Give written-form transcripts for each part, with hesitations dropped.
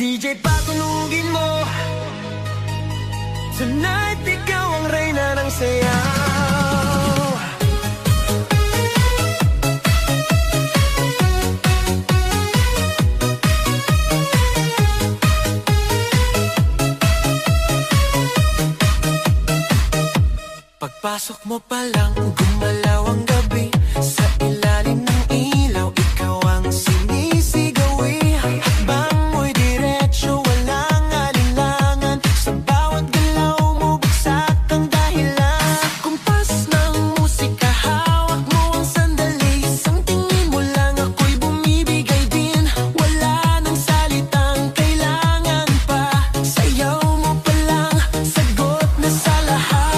DJ patunugin mo. Tonight ikaw ang reyna ng sayaw. Pagpasok mo pa lang, gumalaw ang gabi. Sa ilalim ng ilaw, ikaw ang sinisigawi. Hakbang mo'y diretsyo, walang alinlangan. Sa bawat galaw mo, bagsak ang dahilan. Sa kumpas ng musika, hawak mo ang sandali. Isang tingin mo lang, ako'y bumibigay din. Wala nang salitang kailangan pa. Sayaw mo pa lang, sagot na sa lahat.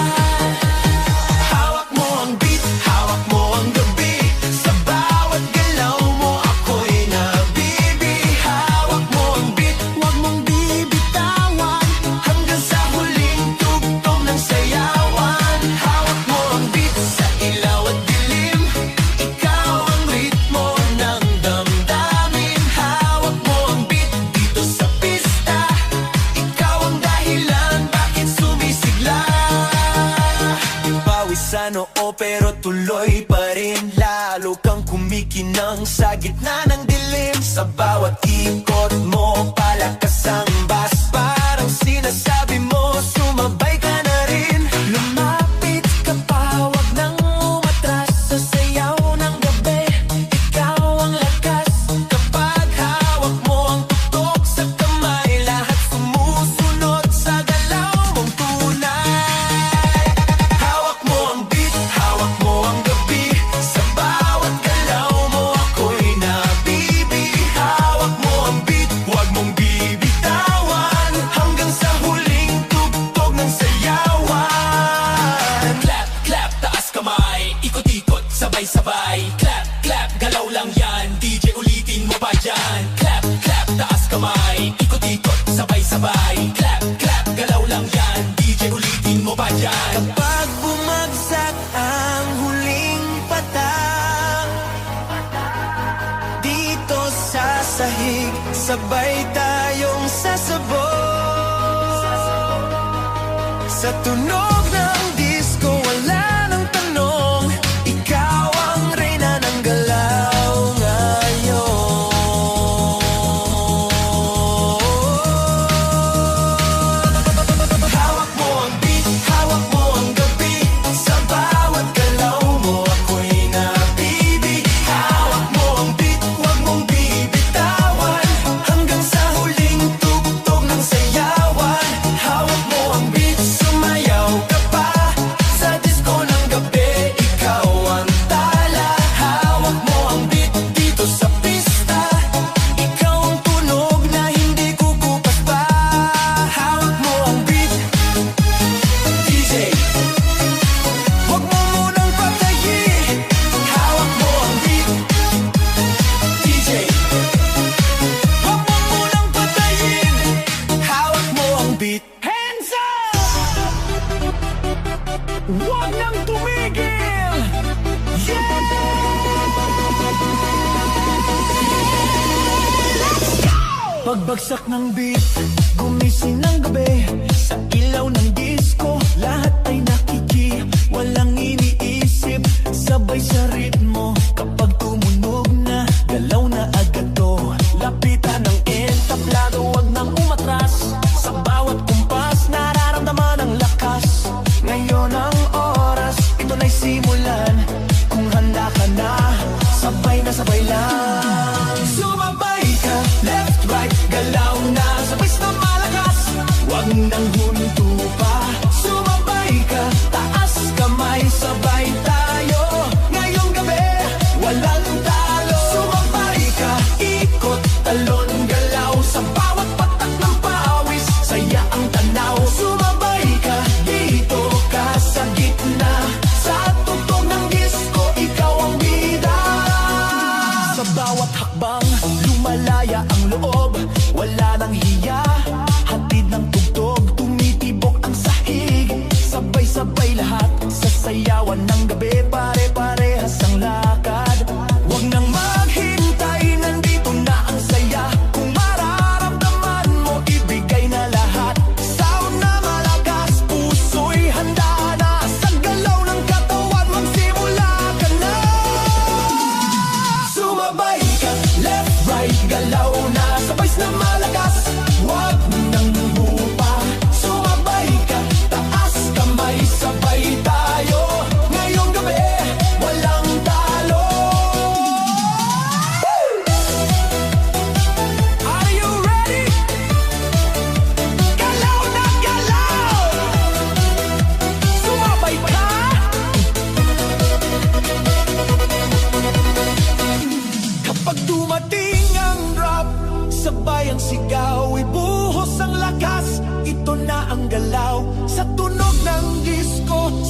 Sa noo pero tuloy pa rin. Lalo kang kumikinang sa gitna ng dilim. Sa bawat ikot mo, palakas ang bass. Parang sinasabi mo, sumabay ka na rin. Lumapit ka pa, wag nang umatras. Sa sayaw ng gabi, ikaw ang lakas. Kapag hawak mo ang tuktok sa kamay, lahat sumusunod sa galaw mong tunay. Sabay, clap, clap, galaw lang yan. DJ ulitin mo pa dyan. Clap, clap, taas kamay. Ikot-ikot, sabay-sabay. Clap, clap, galaw lang yan. DJ ulitin mo pa dyan. Kapag bumagsak ang huling patak, dito sa sahig, sabay tayong sasabog. Sa tunog ng disco, wala nang tanong. Ikaw ang reyna ng galaw ngayon. Hawak mo ang beat, hawak mo ang gabi. Sa bawat galaw mo, ako'y nabibi. Hawak mo ang beat, huwag mong bibitawan. Hanggang sa huling tugtog ng sayawan. Hawak mo ang beat, sumayaw ka pa. Sa disco ng gabi, ikaw ang tala. Hawak mo ang beat dito sa pista. Ikaw ang tunog na hindi kukupas pa. Hawak mo ang beat, DJ. Huwag mo munang patayin. Hawak mo ang beat, DJ. Huwag mo munang patayin. Hawak mo ang beat. Hands up! Huwag nang tumigil! Yeah! Pagbagsak ng beat, gumising ng gabi. Sa ilaw ng disco, lahat ay nakiki. Walang iniisip, sabay sa ritmo. Kapag tumunog na, galaw na agad to. Lapitan ng entablado, wag nang umatras. Sa bawat kumpas, nararamdaman ang lakas. Ngayon ang oras, ito na'y simulan. Kung handa ka na, sabay na sabay lang. Sumabay ka, left, right, galaw na. Sabay na malakas, wag nang huminto pa. Sumabay ka, taas kamay, sabay tayo. Ngayong gabi, walang talo. Sumabay ka, ikot, talon, galaw. Sa bawat patak ng pawis, saya ang tanaw. Sumabay ka, dito ka sa gitna. Sa tugtog ng disco, ikaw ang bida. Sa bawat hakbang, lumalaya ang loob. Wala nang hiya, hatid ng tugtog,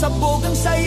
Sabog ang saya